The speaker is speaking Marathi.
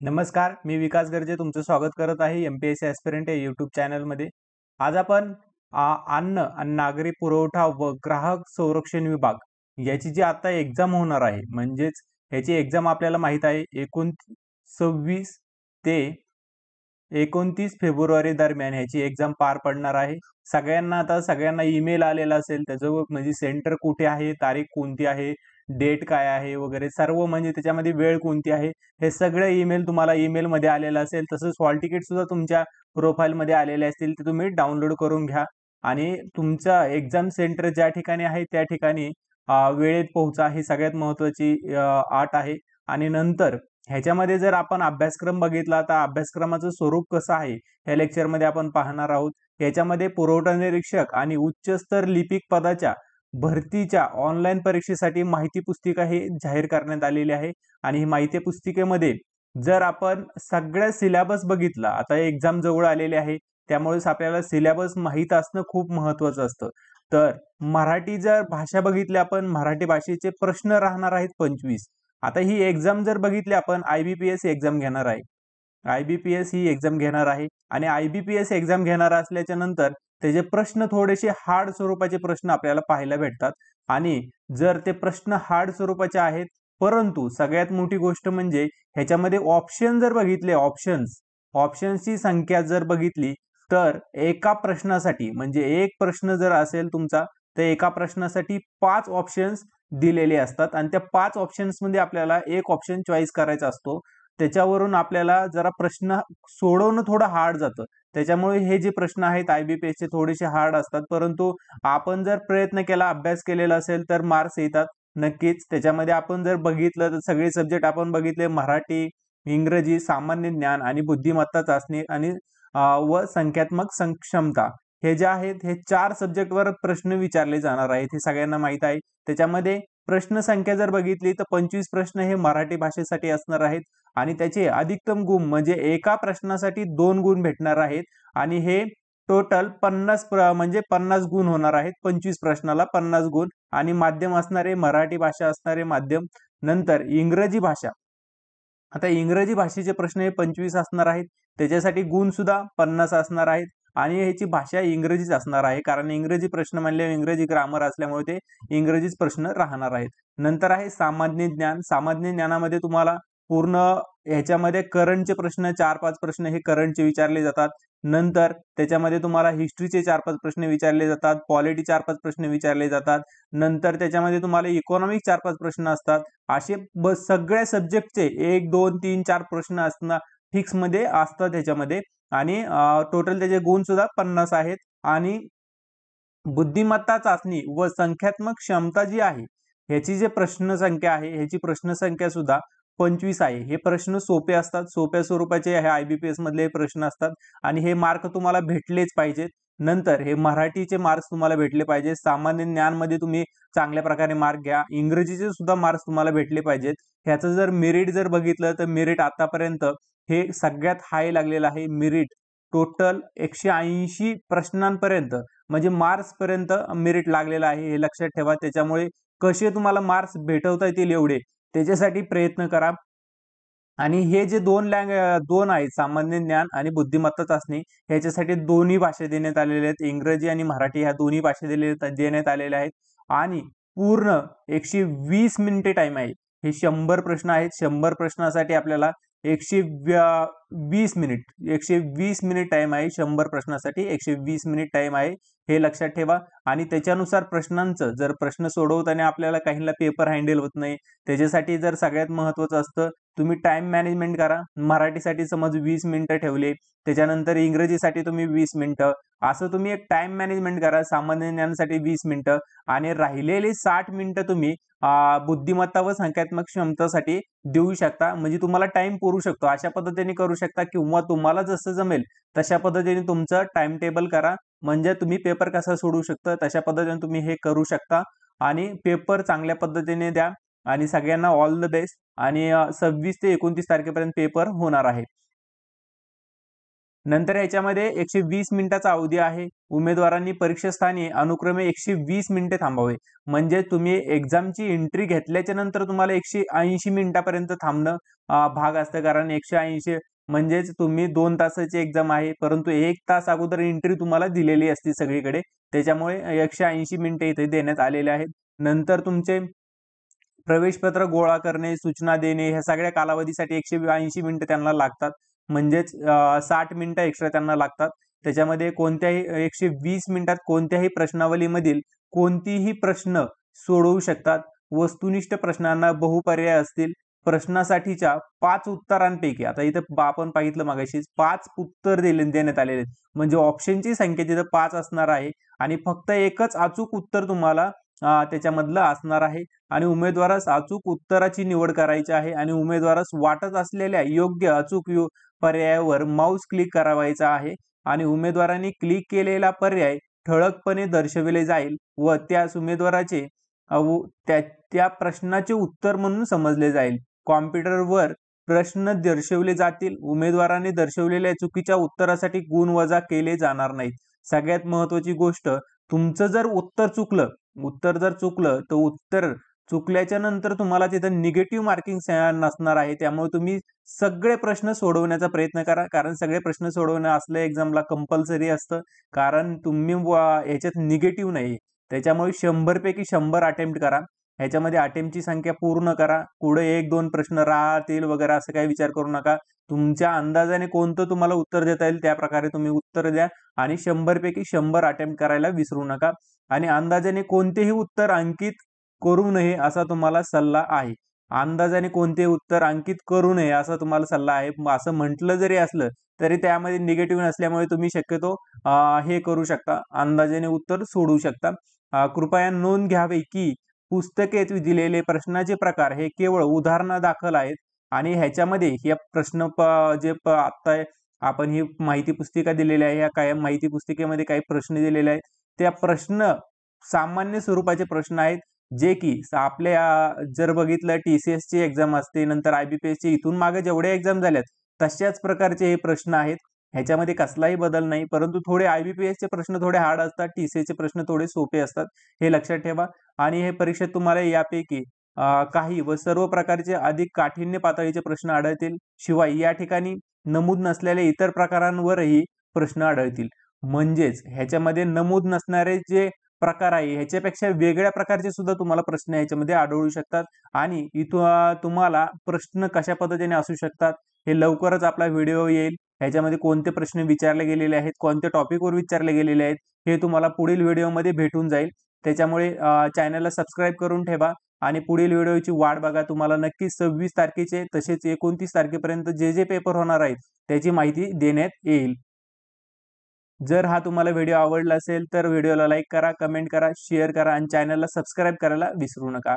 नमस्कार, मी विकास गर्जे तुमचं स्वागत करत आहे एमपीएससी ॲस्पिरंट या यूट्यूब चॅनलमध्ये. आज आपण अन्न आणि नागरी पुरवठा व ग्राहक संरक्षण विभाग याची जी आता एक्झाम होणार आहे, म्हणजेच ह्याची एक्झाम आपल्याला माहीत आहे 26 ते 29 फेब्रुवारी दरम्यान ह्याची एक्झाम पार पडणार आहे. सगळ्यांना ईमेल आलेला असेल, त्याचं म्हणजे सेंटर कुठे आहे, तारीख कोणती आहे, डेट काय आहे वगैरे सर्व म्हणजे त्याच्यामध्ये वेळ कोणती आहे, हे सगळे ईमेल तुम्हाला ईमेलमध्ये आलेलं असेल. तसंच हॉल तिकीट सुद्धा तुमच्या प्रोफाईलमध्ये आलेले असतील, ते तुम्ही डाउनलोड करून घ्या आणि तुमचा एक्झाम सेंटर ज्या ठिकाणी आहे त्या ठिकाणी वेळेत पोहोचा. ही सगळ्यात महत्त्वाची अट आहे. आणि नंतर ह्याच्यामध्ये जर आपण अभ्यासक्रम बघितला तर अभ्यासक्रमाचं स्वरूप कसं आहे या लेक्चरमध्ये आपण पाहणार आहोत. याच्यामध्ये पुरवठा निरीक्षक आणि उच्चस्तर लिपिक पदाच्या भरतीच्या ऑनलाईन परीक्षेसाठी माहिती पुस्तिका ही जाहीर करण्यात आलेली आहे. आणि ही माहिती पुस्तिकेमध्ये जर आपण सगळ्या सिलेबस बघितला, आता एक्झाम जवळ आलेली आहे त्यामुळेच आपल्याला सिलेबस माहीत असणं खूप महत्त्वाचं असतं. तर मराठी जर भाषा बघितली आपण, मराठी भाषेचे प्रश्न राहणार आहेत 25. आता ही एक्झाम जर बघितली आपण, IBPS एक्झाम घेणार आहे. IBPS ही एक्झाम घेणार आहे आणि IBPS एक्झाम घेणार असल्याच्या नंतर त्याचे प्रश्न थोडेसे हार्ड स्वरूपाचे प्रश्न आपल्याला पाहायला भेटतात. आणि जर ते प्रश्न हार्ड स्वरूपाचे आहेत, परंतु सगळ्यात मोठी गोष्ट म्हणजे ह्याच्यामध्ये ऑप्शन जर बघितले, ऑप्शन्सची संख्या जर बघितली तर एका प्रश्नासाठी म्हणजे एक प्रश्न जर असेल तुमचा, तर एका प्रश्नासाठी 5 ऑप्शन्स दिलेले असतात आणि त्या 5 ऑप्शन्समध्ये आपल्याला एक ऑप्शन चॉईस करायचा असतो. त्याच्यावरून आपल्याला जरा प्रश्न सोडवणं थोडं हार्ड जातं. त्याच्यामुळे हे जे प्रश्न आहेत IBPSचे थोडेसे हार्ड असतात, परंतु आपण जर प्रयत्न केला, अभ्यास केलेला असेल तर मार्क्स येतात नक्कीच. त्याच्यामध्ये आपण जर बघितलं तर सगळे सब्जेक्ट आपण बघितले, मराठी, इंग्रजी, सामान्य ज्ञान आणि बुद्धिमत्ता चाचणी आणि व संख्यात्मक सक्षमता हे जे आहेत हे 4 सब्जेक्टवर प्रश्न विचारले जाणार आहेत, हे सगळ्यांना माहीत आहे. त्याच्यामध्ये प्रश्न संख्या जर बघितली तर 25 प्रश्न हे मराठी भाषेसाठी असणार आहेत आणि त्याचे अधिकतम गुण म्हणजे एका प्रश्नासाठी 2 गुण भेटणार आहेत. आणि हे टोटल 50 म्हणजे 50 गुण होणार आहेत. 25 प्रश्नाला 50 गुण. आणि माध्यम असणारे मराठी भाषा असणारे माध्यम. नंतर इंग्रजी भाषा, आता इंग्रजी भाषेचे प्रश्न हे 25 असणार आहेत. त्याच्यासाठी गुण सुद्धा 50 असणार आहेत आणि ह्याची भाषा इंग्रजीच असणार आहे, कारण इंग्रजी प्रश्न म्हणले इंग्रजी ग्रामर असल्यामुळे ते इंग्रजीच प्रश्न राहणार आहेत. नंतर आहे सामान्य ज्ञान. सामान्य ज्ञानामध्ये तुम्हाला पूर्ण ह्याच्यामध्ये करंटचे प्रश्न 4-5 प्रश्न हे करंटचे विचारले जातात. नंतर त्याच्यामध्ये तुम्हाला हिस्ट्रीचे 4-5 प्रश्न विचारले जातात, पॉलिटी 4-5 प्रश्न विचारले जातात. नंतर त्याच्यामध्ये तुम्हाला इकॉनॉमिक 4-5 प्रश्न असतात. असे सगळ्या सब्जेक्टचे 1, 2, 3, 4 प्रश्न असणं फिक्स मध्ये असतात ह्याच्यामध्ये. आणि टोटल त्याचे गुण सुद्धा 50 आहेत. आणि बुद्धिमत्ता चाचणी व संख्यात्मक क्षमता जी आहे ह्याची जे प्रश्न संख्या आहे, ह्याची प्रश्न संख्या सुद्धा 25 आहे. हे प्रश्न सोपे असतात, सोप्या स्वरूपाचे हे IBPS मधले प्रश्न असतात आणि हे मार्क तुम्हाला भेटलेच पाहिजेत. नंतर हे मराठीचे मार्क्स तुम्हाला भेटले पाहिजेत. सामान्य ज्ञानमध्ये तुम्ही चांगल्या प्रकारे मार्क घ्या. इंग्रजीचे सुद्धा मार्क्स तुम्हाला भेटले पाहिजेत. ह्याचं जर मेरिट जर बघितलं तर मेरिट आतापर्यंत हे सगळ्यात हाय लागलेलं आहे. मेरिट टोटल 180 प्रश्नांपर्यंत म्हणजे मार्क्स पर्यंत मेरिट लागलेलं आहे, हे लक्षात ठेवा. त्याच्यामुळे कसे तुम्हाला मार्क्स भेटवता येतील एवढे त्याच्यासाठी प्रयत्न करा. आणि हे जे दोन आहेत, सामान्य ज्ञान आणि बुद्धिमत्ता चाचणी, ह्याच्यासाठी दोन्ही भाषा देण्यात आलेल्या आहेत. इंग्रजी आणि मराठी ह्या दोन्ही भाषा देण्यात आलेल्या आहेत. आणि पूर्ण 120 मिनिटे टाइम आहे. हे 100 प्रश्न आहेत. 100 प्रश्नासाठी आपल्याला 120 मिनिट 120 मिनिट टाइम आहे. 100 प्रश्नासाठी 120 मिनिट टाइम आहे, हे लक्षात ठेवा. आणि त्याच्यानुसार प्रश्नांचं जर प्रश्न सोडवताना आपल्याला काहींना पेपर हँडल होत नाही, त्याच्यासाठी जर सगळ्यात महत्त्वाचं असतं तुम्ही टाइम मॅनेजमेंट करा. मराठीसाठी समज 20 मिनिटं ठेवले, त्याच्यानंतर इंग्रजीसाठी तुम्ही 20 मिनिटं, असं तुम्ही एक टाइम मॅनेजमेंट करा. सामान्य ज्ञानासाठी 20 मिनिटं आणि राहिलेले 60 मिनिटं तुम्ही बुद्धिमत्ता व संख्यात्मक क्षमतासाठी देऊ शकता. म्हणजे तुम्हाला टाइम पुरू शकतो. अशा पद्धतीने करू शकता किंवा तुम्हाला जसं जमेल तशा पद्धतीने तुमचं टाइम टेबल करा. म्हणजे तुम्ही पेपर कसा सोडू शकता तशा पद्धतीने तुम्ही हे करू शकता आणि पेपर चांगल्या पद्धतीने द्या. आणि सगळ्यांना ऑल द बेस्ट. आणि 26 ते 29 तारखेपर्यंत पेपर होणार आहे. नंतर याच्यामध्ये 120 मिनिटाचा अवधी आहे. उमेदवारांनी परीक्षास्थानी अनुक्रमे 120 मिनिटे थांबावे. म्हणजे तुम्ही एक्झामची एंट्री घेतल्याच्या नंतर तुम्हाला 180 मिनिटापर्यंत थांबणं भाग असतं. कारण 180 म्हणजेच तुम्ही 2 तासाची एक्झाम आहे, परंतु 1 तास अगोदर एंट्री तुम्हाला दिलेली असते सगळीकडे. त्याच्यामुळे 180 मिनिटे इथे देण्यात आलेले आहेत. नंतर तुमचे प्रवेशपत्र गोळा करणे, सूचना देणे ह्या सगळ्या कालावधीसाठी 180 मिनिटं त्यांना लागतात. म्हणजेच 60 मिनिटं एक्स्ट्रा त्यांना लागतात. त्याच्यामध्ये कोणत्याही 120 मिनिटात कोणत्याही प्रश्नावलीमधील कोणतीही प्रश्न सोडवू शकतात. वस्तुनिष्ठ प्रश्नांना बहुपर्याय असतील. प्रश्नासाठीच्या 5 उत्तरांपैकी आता इथं आपण पाहितलं मगाशीच 5 उत्तर देण्यात आलेले आहेत. म्हणजे ऑप्शनची संख्या तिथं 5 असणार आहे आणि फक्त एकच अचूक उत्तर तुम्हाला त्याच्यामधलं असणार आहे आणि उमेदवारास अचूक उत्तराची निवड करायची आहे आणि उमेदवारास वाटत असलेल्या योग्य अचूक पर्यायावर माऊस क्लिक करावायचा आहे आणि उमेदवारांनी क्लिक केलेला पर्याय ठळकपणे दर्शविले जाईल व त्यास उमेदवाराचे त्या प्रश्नाचे उत्तर म्हणून समजले जाईल. कॉम्प्युटरवर प्रश्न दर्शवले जातील. उमेदवारांनी दर्शवलेल्या चुकीच्या उत्तरासाठी गुण वजा केले जाणार नाहीत. सगळ्यात महत्त्वाची गोष्ट, तुमचं जर उत्तर जर चुकलं तर उत्तर चुकल्याच्या नंतर तुम्हाला तिथं निगेटिव्ह मार्किंग नसणार आहे. त्यामुळे तुम्ही सगळे प्रश्न सोडवण्याचा प्रयत्न करा. कारण सगळे प्रश्न सोडवणं असल्या एक्झामला कंपल्सरी असतं. कारण तुम्ही याच्यात निगेटिव्ह नाही. त्याच्यामुळे 100 पैकी 100 अटेम्प्ट करा. ह्याच्यामध्ये अटेम्प्टची संख्या पूर्ण करा. पुढे 1-2 प्रश्न राहतील वगैरे असं काही विचार करू नका. तुमच्या अंदाजाने कोणतं तुम्हाला उत्तर देता येईल त्या प्रकारे तुम्ही उत्तर द्या आणि 100 पैकी 100 अटेम्प्ट करायला विसरू नका. आणि अंदाजाने कोणतेही उत्तर अंकित करू नये असा तुम्हाला सल्ला आहे. अंदाजाने कोणते उत्तर अंकित करू नये असा तुम्हाला सल्ला आहे. असं म्हटलं जरी असलं तरी त्यामध्ये निगेटिव्ह नसल्यामुळे तुम्ही शक्यतो हे करू शकता, अंदाजाने उत्तर सोडू शकता. कृपया नोंद घ्यावी की पुस्तकेत दिलेले प्रश्नाचे प्रकार हे केवळ उदाहरणादाखल आहेत आणि ह्याच्यामध्ये या प्रश्न आता आपण ही माहिती पुस्तिका दिलेली आहे. या काय माहिती पुस्तिकेमध्ये काही प्रश्न दिलेले आहेत. त्या प्रश्न सामान्य स्वरूपाचे प्रश्न आहेत, जे की आपल्या जर बघितलं TCS ची एक्झाम असते, नंतर IBPS ची इथून मागे जेवढे एक्झाम झाल्यात तशाच प्रकारचे हे प्रश्न आहेत. ह्याच्यामध्ये कसलाही बदल नाही. परंतु थोडे IBPS चे प्रश्न थोडे हार्ड असतात, TCS चे प्रश्न थोडे सोपे असतात. हे लक्षात ठेवा. आणि हे परीक्षेत तुम्हाला यापैकी काही व सर्व प्रकारचे अधिक काठिण्य पातळीचे प्रश्न आढळतील. शिवाय या ठिकाणी नमूद नसलेल्या इतर प्रकारांवरही प्रश्न आढळतील. म्हणजेच ह्याच्यामध्ये नमूद नसणारे जे प्रकार आहे ह्याच्यापेक्षा वेगळ्या प्रकारचे सुद्धा तुम्हाला प्रश्न ह्याच्यामध्ये आढळू शकतात आणि इथं तुम्हाला प्रश्न कशा पद्धतीने असू शकतात हे लवकरच आपला व्हिडिओ येईल. ह्याच्यामध्ये कोणते प्रश्न विचारले गेलेले आहेत, कोणत्या टॉपिकवर विचारले गेलेले आहेत हे तुम्हाला पुढील व्हिडिओमध्ये भेटून जाईल. त्याच्यामुळे चॅनलला सबस्क्राईब करून ठेवा आणि पुढील व्हिडिओची वाट बघा. तुम्हाला नक्कीच 26 तारखेचे तसेच 29 तारखेपर्यंत जे पेपर होणार आहेत त्याची माहिती देण्यात येईल. जर हा तुम्हाला व्हिडिओ आवडला असेल तर व्हिडिओला लाईक करा, कमेंट करा, शेअर करा आणि चॅनलला सबस्क्राईब करायला विसरू नका.